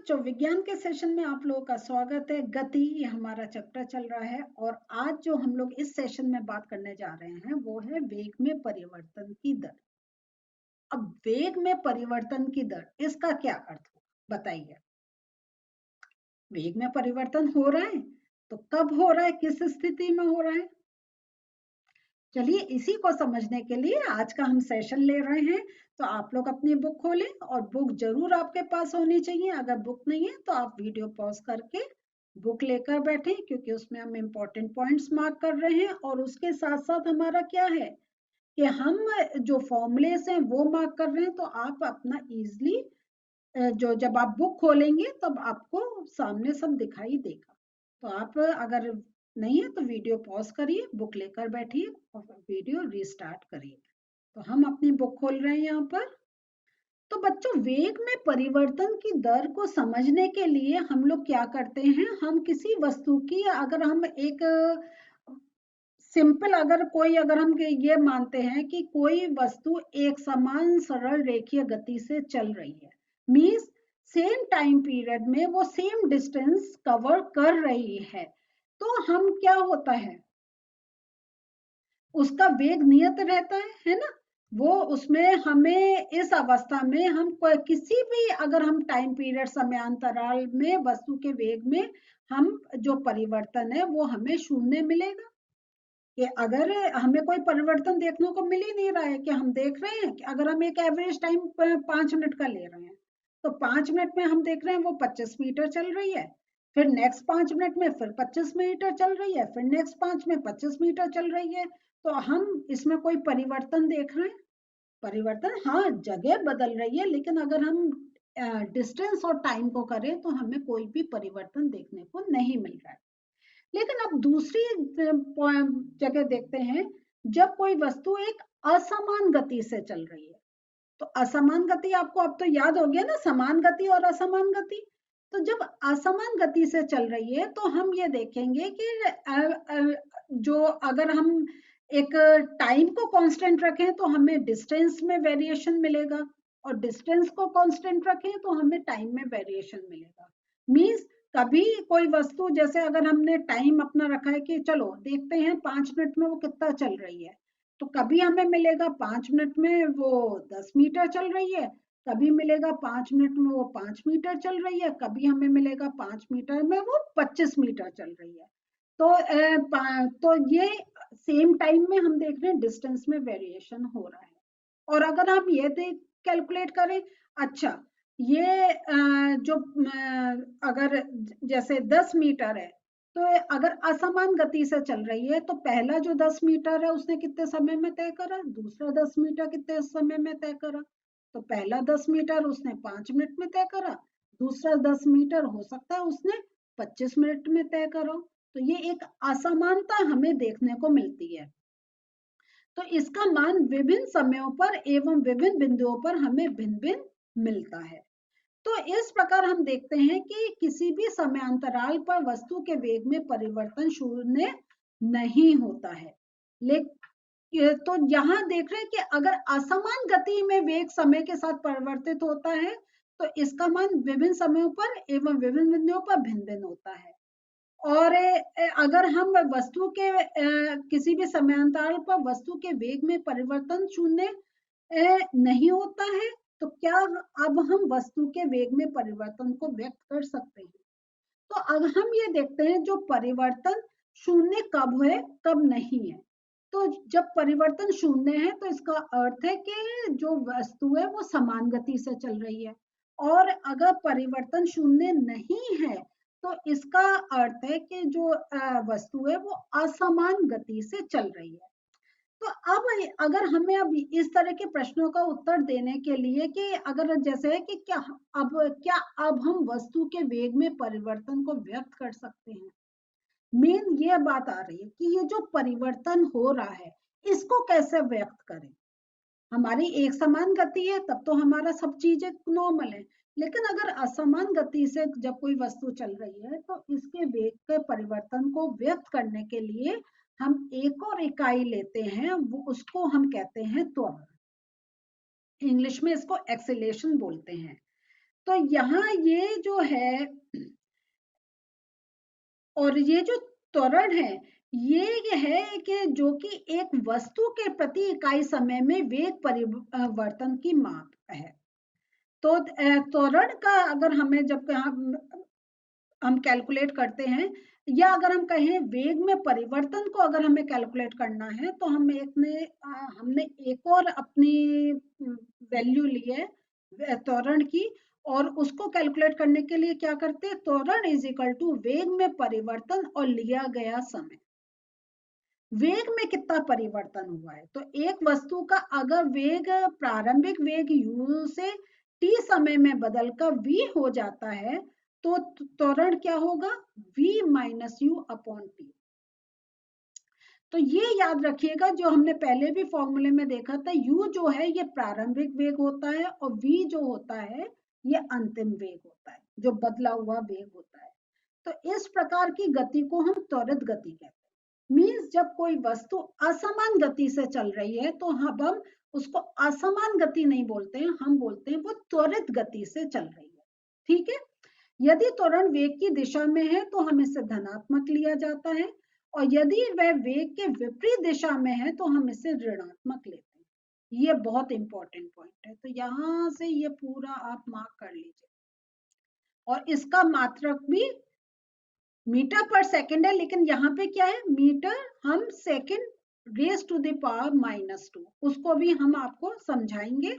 बच्चों, विज्ञान के सेशन में आप लोगों का स्वागत है। गति, ये हमारा चैप्टर चल रहा है और आज जो हम लोग इस सेशन में बात करने जा रहे हैं वो है वेग में परिवर्तन की दर। अब वेग में परिवर्तन की दर, इसका क्या अर्थ होगा बताइए। वेग में परिवर्तन हो रहा है तो कब हो रहा है, किस स्थिति में हो रहा है? चलिए इसी को समझने के लिए आज का हम सेशन ले रहे हैं। तो आप लोग अपनी बुक खोलें और बुक जरूर आपके पास होनी चाहिए। अगर बुक नहीं है तो आप वीडियो पॉज करके बुक लेकर बैठे, क्योंकि उसमें हम इम्पोर्टेंट पॉइंट्स मार्क कर रहे हैं और उसके साथ साथ हमारा क्या है कि हम जो फॉर्मूलेस हैं वो मार्क कर रहे हैं। तो आप अपना इजली जो जब आप बुक खोलेंगे तब आपको सामने सब दिखाई देगा। तो आप अगर नहीं है तो वीडियो पॉज करिए, बुक लेकर बैठिए और वीडियो रीस्टार्ट करिए। तो हम अपनी बुक खोल रहे हैं यहाँ पर। तो बच्चों, वेग में परिवर्तन की दर को समझने के लिए हम लोग क्या करते हैं, हम किसी वस्तु की अगर हम एक सिंपल अगर हम ये मानते हैं कि कोई वस्तु एक समान सरल रेखीय गति से चल रही है, मीन्स सेम टाइम पीरियड में वो सेम डिस्टेंस कवर कर रही है, तो हम क्या होता है, उसका वेग नियत रहता है ना। वो उसमें हमें इस अवस्था में हम किसी भी अगर हम टाइम पीरियड समयांतराल में वस्तु के वेग में हम जो परिवर्तन है वो हमें शून्य मिलेगा। कि अगर हमें कोई परिवर्तन देखने को मिल ही नहीं रहा है, कि हम देख रहे हैं कि अगर हम एक एवरेज टाइम 5 मिनट का ले रहे हैं तो 5 मिनट में हम देख रहे हैं वो 25 मीटर चल रही है, फिर नेक्स्ट 5 मिनट में फिर 25 मीटर चल रही है, फिर नेक्स्ट 5 में 25 मीटर चल रही है। तो हम इसमें कोई परिवर्तन देख रहे हैं? परिवर्तन, हाँ, जगह बदल रही है, लेकिन अगर हम डिस्टेंस और टाइम को करें तो हमें कोई भी परिवर्तन देखने को नहीं मिल रहा है। लेकिन अब दूसरी जगह देखते हैं, जब कोई वस्तु एक असमान गति से चल रही है। तो असमान गति आपको अब तो याद हो गया ना, समान गति और असमान गति। तो जब असमान गति से चल रही है तो हम ये देखेंगे कि जो अगर हम एक टाइम को कांस्टेंट रखें तो हमें डिस्टेंस में वेरिएशन मिलेगा, और डिस्टेंस को कांस्टेंट रखें तो हमें टाइम में वेरिएशन मिलेगा। मींस कभी कोई वस्तु, जैसे अगर हमने टाइम अपना रखा है कि चलो देखते हैं 5 मिनट में वो कितना चल रही है, तो कभी हमें मिलेगा 5 मिनट में वो 10 मीटर चल रही है, कभी मिलेगा 5 मिनट में वो 5 मीटर चल रही है, कभी हमें मिलेगा 5 मीटर में वो 25 मीटर चल रही है। तो ये सेम टाइम में हम देख रहे हैं डिस्टेंस में वेरिएशन हो रहा है। और अगर हम ये देख कैलकुलेट करें, अच्छा ये जो अगर जैसे 10 मीटर है, तो अगर असमान गति से चल रही है तो पहला जो 10 मीटर है उसने कितने समय में तय करा, दूसरा 10 मीटर कितने समय में तय करा। तो पहला 10 मीटर उसने 5 मिनट में तय करा, दूसरा 10 मीटर हो सकता है उसने 25 मिनट में तय करा। तो ये एक असमानता हमें देखने को मिलती है। तो इसका मान विभिन्न समयों पर एवं विभिन्न बिंदुओं पर हमें भिन्न भिन्न मिलता है। तो इस प्रकार हम देखते हैं कि किसी भी समयांतराल पर वस्तु के वेग में परिवर्तन शून्य नहीं होता है। तो यहाँ देख रहे हैं कि अगर असमान गति में वेग समय के साथ परिवर्तित होता है तो इसका मान विभिन्न समयों पर एवं विभिन्न बिंदुओं पर भिन्न भिन्न होता है। और अगर हम वस्तु के किसी भी समयांतराल पर वस्तु के वेग में परिवर्तन शून्य नहीं होता है, तो क्या अब हम वस्तु के वेग में परिवर्तन को व्यक्त कर सकते हैं? तो अब हम ये देखते हैं जो परिवर्तन शून्य कब है कब नहीं है। तो जब परिवर्तन शून्य है तो इसका अर्थ है कि जो वस्तु है वो समान गति से चल रही है, और अगर परिवर्तन शून्य नहीं है तो इसका अर्थ है कि जो वस्तु है वो असमान गति से चल रही है। तो अब अगर हमें अब इस तरह के प्रश्नों का उत्तर देने के लिए कि अगर जैसे है कि क्या अब हम वस्तु के वेग में परिवर्तन को व्यक्त कर सकते हैं, मेन ये बात आ रही है कि ये जो परिवर्तन हो रहा है इसको कैसे व्यक्त करें। हमारी एक समान गति है तब तो हमारा सब चीजें नॉर्मल है, लेकिन अगर असमान गति से जब कोई वस्तु चल रही है तो इसके वेग के परिवर्तन को व्यक्त करने के लिए हम एक और इकाई लेते हैं, वो उसको हम कहते हैं त्वरण। इंग्लिश में इसको एक्सेलेरेशन बोलते हैं। तो यहाँ ये जो है और ये जो त्वरण है ये है कि जो कि एक वस्तु के प्रति इकाई समय में वेग परिवर्तन की माप है। तो त्वरण का अगर हमें जब हम कैलकुलेट करते हैं या अगर हम कहें वेग में परिवर्तन को अगर हमें कैलकुलेट करना है तो हमने एक और अपनी वैल्यू ली है त्वरण की, और उसको कैलकुलेट करने के लिए क्या करते हैं, त्वरण इज इक्वल टू वेग में परिवर्तन और लिया गया समय। वेग में कितना परिवर्तन हुआ है, तो एक वस्तु का अगर वेग प्रारंभिक वेग u से t समय में बदलकर v हो जाता है तो त्वरण क्या होगा, v minus U upon T. तो ये याद रखिएगा, जो हमने पहले भी फॉर्मूले में देखा था, u जो है ये प्रारंभिक वेग होता है और v जो होता है ये अंतिम वेग होता है, जो बदला हुआ वेग होता है। तो इस प्रकार की गति को हम त्वरित गति कहते हैं। मीन्स जब कोई वस्तु असमान गति से चल रही है तो हम उसको असमान गति नहीं बोलते हैं, हम बोलते हैं वो त्वरित गति से चल रही है। ठीक है, यदि त्वरण वेग की दिशा में है तो हम इसे धनात्मक लिया जाता है, और यदि वह वेग के विपरीत दिशा में है तो हम इसे ऋणात्मक लेते हैं। ये बहुत इंपॉर्टेंट पॉइंट है, तो यहां से ये पूरा आप मार्क कर लीजिए। और इसका मात्रक भी मीटर पर सेकंड है, लेकिन यहाँ पे क्या है, मीटर हम second raise to the power -2, उसको भी हम आपको समझाएंगे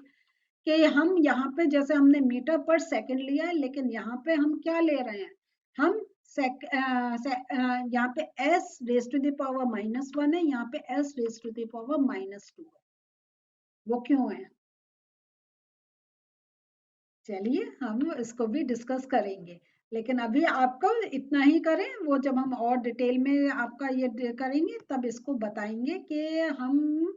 कि हम यहाँ पे जैसे हमने मीटर पर सेकंड लिया है, लेकिन यहाँ पे हम क्या ले रहे हैं, हम यहाँ पे s raise to the power -1 है, यहाँ पे s raise to the power -2 है। वो क्यों है, चलिए हम इसको भी डिस्कस करेंगे, लेकिन अभी आपको इतना ही करें, वो जब हम और डिटेल में आपका ये करेंगे तब इसको बताएंगे कि हम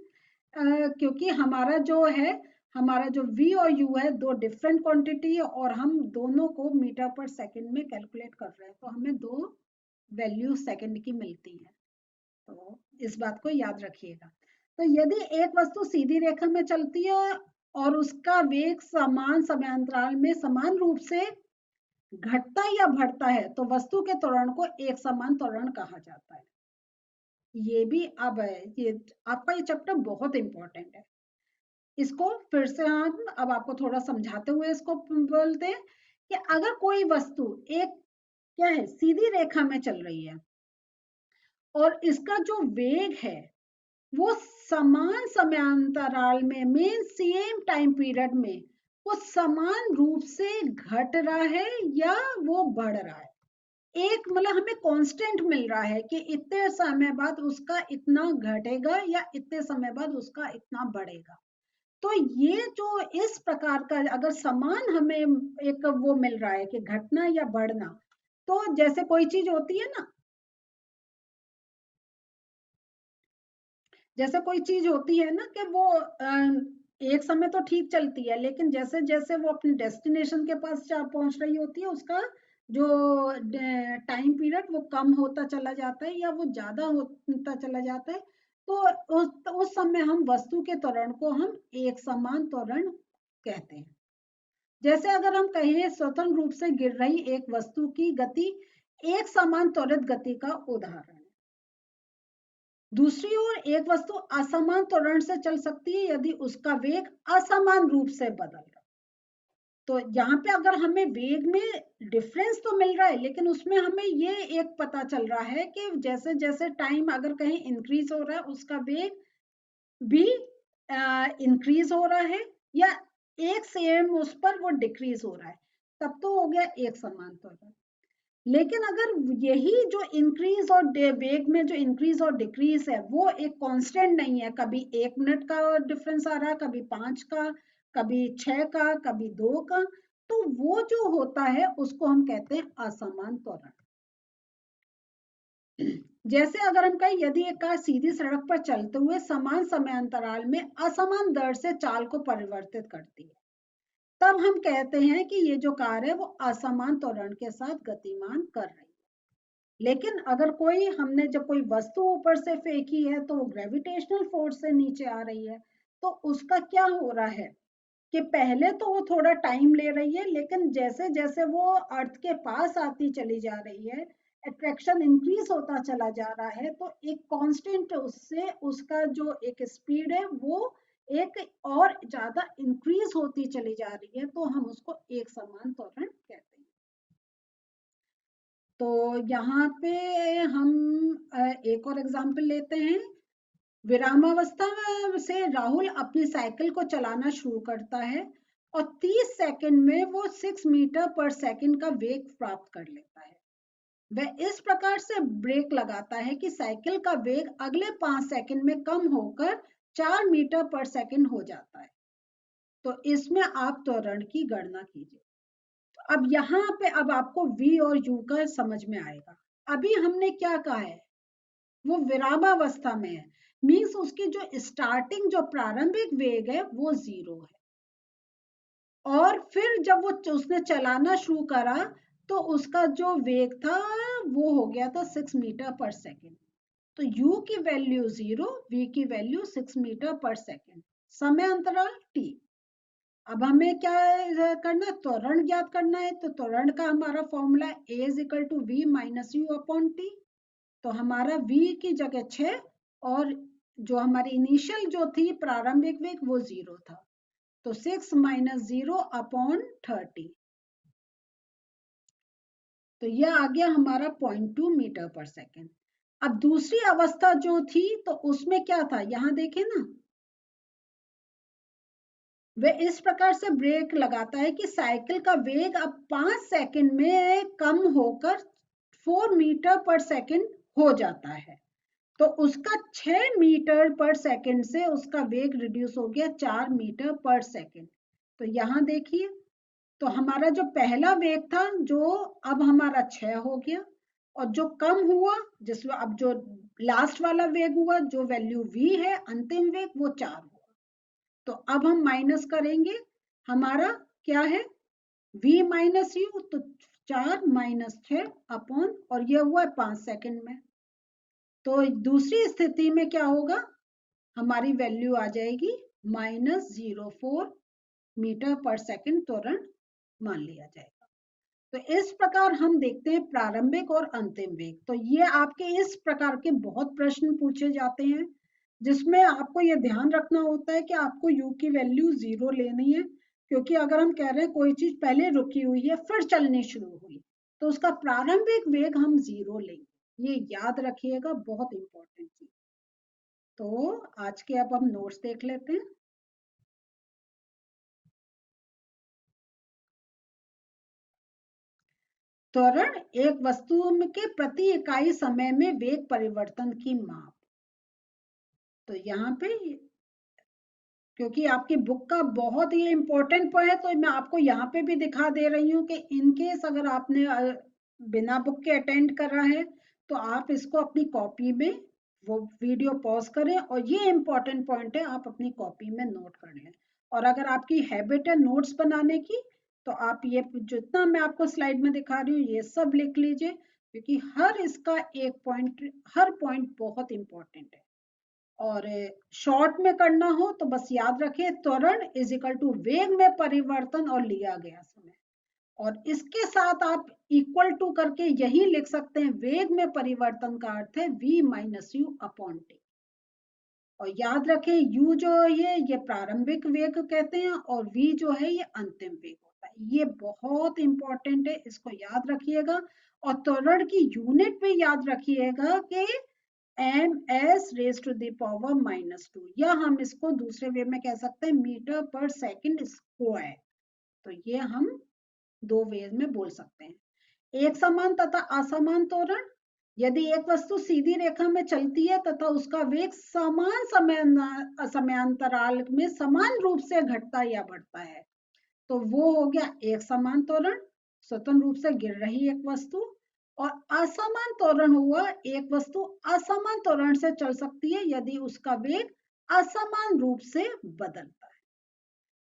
क्योंकि हमारा जो है, हमारा जो v और u है दो डिफरेंट क्वांटिटी है, और हम दोनों को मीटर पर सेकंड में कैलकुलेट कर रहे हैं, तो हमें दो वैल्यू सेकंड की मिलती है। तो इस बात को याद रखिएगा। तो यदि एक वस्तु सीधी रेखा में चलती है और उसका वेग समान समयांतराल में समान रूप से घटता या बढ़ता है तो वस्तु के त्वरण को एक समान त्वरण कहा जाता है। ये भी अब है, ये आपका ये चैप्टर बहुत इंपॉर्टेंट है। इसको फिर से हम अब आपको थोड़ा समझाते हुए इसको बोलते हैं कि अगर कोई वस्तु एक क्या है, सीधी रेखा में चल रही है और इसका जो वेग है वो समान समयांतराल में मेन सेम टाइम पीरियड में वो समान रूप से घट रहा है या वो बढ़ रहा है, एक मतलब हमें कांस्टेंट मिल रहा है कि इतने समय बाद उसका इतना घटेगा या इतने समय बाद उसका इतना बढ़ेगा। तो ये जो इस प्रकार का अगर समान हमें एक वो मिल रहा है कि घटना या बढ़ना, तो जैसे कोई चीज होती है ना, जैसे कोई चीज होती है ना कि वो एक समय तो ठीक चलती है, लेकिन जैसे जैसे वो अपने डेस्टिनेशन के पास पहुंच रही होती है उसका जो टाइम पीरियड वो कम होता चला जाता है या वो ज्यादा होता चला जाता है, तो उस समय हम वस्तु के त्वरण को हम एक समान त्वरण कहते हैं। जैसे अगर हम कहें स्वतंत्र रूप से गिर रही एक वस्तु की गति एक समान त्वरित गति का उदाहरण है। दूसरी ओर एक वस्तु असमान त्वरण से चल सकती है यदि उसका वेग असमान रूप से बदल रहा है। तो यहाँ पे अगर हमें वेग में डिफरेंस तो मिल रहा है, लेकिन उसमें हमें ये एक पता चल रहा है कि जैसे जैसे टाइम अगर कहीं इंक्रीज हो रहा है उसका वेग भी इंक्रीज हो रहा है, या एक सेम उस पर वो डिक्रीज हो रहा है, तब तो हो गया एक समान त्वरण। लेकिन अगर यही जो इंक्रीज और वेग में जो इंक्रीज और डिक्रीज है वो एक कांस्टेंट नहीं है, कभी 1 मिनट का डिफरेंस आ रहा है, कभी 5 का, कभी 6 का, कभी 2 का, तो वो जो होता है उसको हम कहते हैं असमान त्वरण। जैसे अगर हम कहें यदि एक कार सीधी सड़क पर चलते हुए समान समयांतराल में असमान दर से चाल को परिवर्तित करती है, तब हम कहते हैं कि ये जो कार है वो असमान त्वरण के साथ गतिमान कर रही है। लेकिन अगर कोई हमने जब कोई वस्तु ऊपर से फेंकी है तो वो ग्रेविटेशनल फोर्स से नीचे आ रही है, तो उसका क्या हो रहा है, कि पहले तो वो थोड़ा टाइम ले रही है, लेकिन जैसे जैसे वो अर्थ के पास आती चली जा रही है, अट्रैक्शन इंक्रीज होता चला जा रहा है, तो एक कांस्टेंट उससे उसका जो एक स्पीड है वो एक और ज्यादा इंक्रीज होती चली जा रही है, तो हम उसको एक समान त्वरण कहते हैं। तो यहाँ पे हम एक और एग्जांपल लेते हैं। विरामावस्था से राहुल अपनी साइकिल को चलाना शुरू करता है और 30 सेकंड में वो 6 मीटर पर सेकंड का वेग प्राप्त कर लेता है। वह इस प्रकार से ब्रेक लगाता है कि साइकिल का वेग अगले 5 सेकंड में कम होकर 4 मीटर पर सेकंड हो जाता है। तो इसमें आप त्वरण की गणना कीजिए। तो अब यहाँ पे अब आपको v और u का समझ में आएगा। अभी हमने क्या कहा है, वो विरामावस्था में है, मीन्स उसकी जो स्टार्टिंग जो प्रारंभिक वेग है वो 0 है, और फिर जब वो उसने चलाना शुरू करा तो उसका जो वेग था वो हो गया था 6 मीटर पर सेकेंड। तो u की वैल्यू 0, v की वैल्यू 6 मीटर पर सेकेंड, समय अंतराल t। अब हमें क्या करना है, त्वरण ज्ञात करना है। तो त्वरण का हमारा formula a is equal to v minus U upon T. तो हमारा v की जगह 6 और जो हमारी इनिशियल जो थी प्रारंभिक वेग वो 0 था, तो 6 माइनस 0 अपॉन 30। तो यह आ गया हमारा 0.2 मीटर पर सेकेंड। अब दूसरी अवस्था जो थी तो उसमें क्या था, यहां देखें ना, वह इस प्रकार से ब्रेक लगाता है कि साइकिल का वेग अब 5 सेकंड में कम होकर 4 मीटर पर सेकंड हो जाता है। तो उसका 6 मीटर पर सेकंड से उसका वेग रिड्यूस हो गया 4 मीटर पर सेकंड। तो यहाँ देखिए, तो हमारा जो पहला वेग था जो अब हमारा 6 हो गया, और जो कम हुआ जिसमें अब जो लास्ट वाला वेग हुआ जो वैल्यू v है अंतिम वेग वो 4 हुआ। तो अब हम माइनस करेंगे, हमारा क्या है v माइनस यू, तो 4 माइनस 6 अपॉन, और ये हुआ 5 सेकंड में। तो दूसरी स्थिति में क्या होगा, हमारी वैल्यू आ जाएगी -0.4 मीटर पर सेकंड त्वरण मान लिया जाएगा। तो इस प्रकार हम देखते हैं प्रारंभिक और अंतिम वेग। तो ये आपके इस प्रकार के बहुत प्रश्न पूछे जाते हैं जिसमें आपको ये ध्यान रखना होता है कि आपको u की वैल्यू 0 लेनी है, क्योंकि अगर हम कह रहे हैं कोई चीज पहले रुकी हुई है फिर चलनी शुरू हुई तो उसका प्रारंभिक वेग हम 0 लेंगे। ये याद रखिएगा, बहुत इंपॉर्टेंट चीज। तो आज के अब हम नोट्स देख लेते हैं। त्वरण एक वस्तु के प्रति इकाई समय में वेग परिवर्तन की माप। तो यहाँ पे क्योंकि आपकी बुक का बहुत ही इंपॉर्टेंट पॉइंट है तो मैं आपको यहाँ पे भी दिखा दे रही हूँ कि इनकेस अगर आपने बिना बुक के अटेंड कर रहा है तो आप इसको अपनी कॉपी में वो वीडियो पॉज करें और ये इंपॉर्टेंट पॉइंट है आप अपनी कॉपी में नोट कर लें। और अगर आपकी हैबिट है नोट्स बनाने की तो आप ये जितना मैं आपको स्लाइड में दिखा रही हूँ ये सब लिख लीजिए, क्योंकि हर इसका एक पॉइंट, हर पॉइंट बहुत इंपॉर्टेंट है। और शॉर्ट में करना हो तो बस याद रखें त्वरण इज इक्वल टू वेग में परिवर्तन और लिया गया समय, और इसके साथ आप इक्वल टू करके यही लिख सकते हैं वेग में परिवर्तन का अर्थ है v minus U upon T. और याद रखें u जो है ये प्रारंभिक वेग कहते हैं और v जो है ये अंतिम वेग होता है। ये बहुत इंपॉर्टेंट है, इसको याद रखिएगा। और त्वरण की यूनिट भी याद रखिएगा कि ms raise to the power -2, या हम इसको दूसरे वे में कह सकते हैं मीटर पर सेकंड स्क्वायर। तो ये हम दो वे में बोल सकते हैं। एक समान तथा असमान त्वरण, यदि एक वस्तु सीधी रेखा में चलती है तथा उसका वेग समान समयांतराल में समान रूप से घटता या बढ़ता है तो वो हो गया एक समान त्वरण, स्वतंत्र रूप से गिर रही एक वस्तु। और असमान त्वरण हुआ एक वस्तु असमान त्वरण से चल सकती है यदि उसका वेग असमान रूप से बदलता है।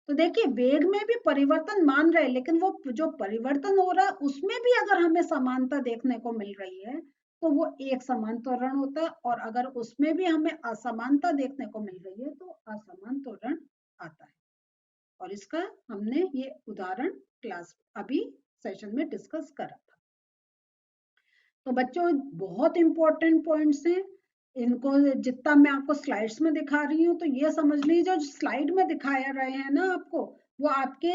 तो देखिए वेग में भी परिवर्तन मान रहे हैं, लेकिन वो जो परिवर्तन हो रहा है उसमें भी अगर हमें समानता देखने को मिल रही है तो वो एक समान त्वरण होता है, और अगर उसमें भी हमें असमानता देखने को मिल रही है तो असमान त्वरण आता है। और इसका हमने ये उदाहरण क्लास अभी सेशन में डिस्कस करा था। तो बच्चों बहुत इंपॉर्टेंट पॉइंट्स हैं, इनको जितना मैं आपको स्लाइड्स में दिखा रही हूँ तो ये समझ लीजिए जो स्लाइड में दिखाया रहे हैं ना आपको, वो आपके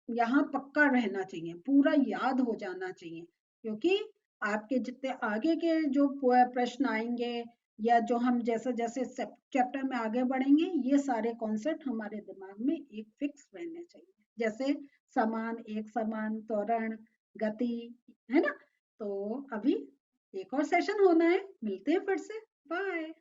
यहाँ पक्का रहना चाहिए, पूरा याद हो जाना चाहिए, क्योंकि आपके जितने आगे के जो प्रश्न आएंगे या जो हम जैसे जैसे चैप्टर में आगे बढ़ेंगे, ये सारे कॉन्सेप्ट हमारे दिमाग में एक फिक्स रहने चाहिए, जैसे समान, एक समान, त्वरण, गति, है ना। तो अभी एक और सेशन होना है, मिलते हैं फिर से, बाय।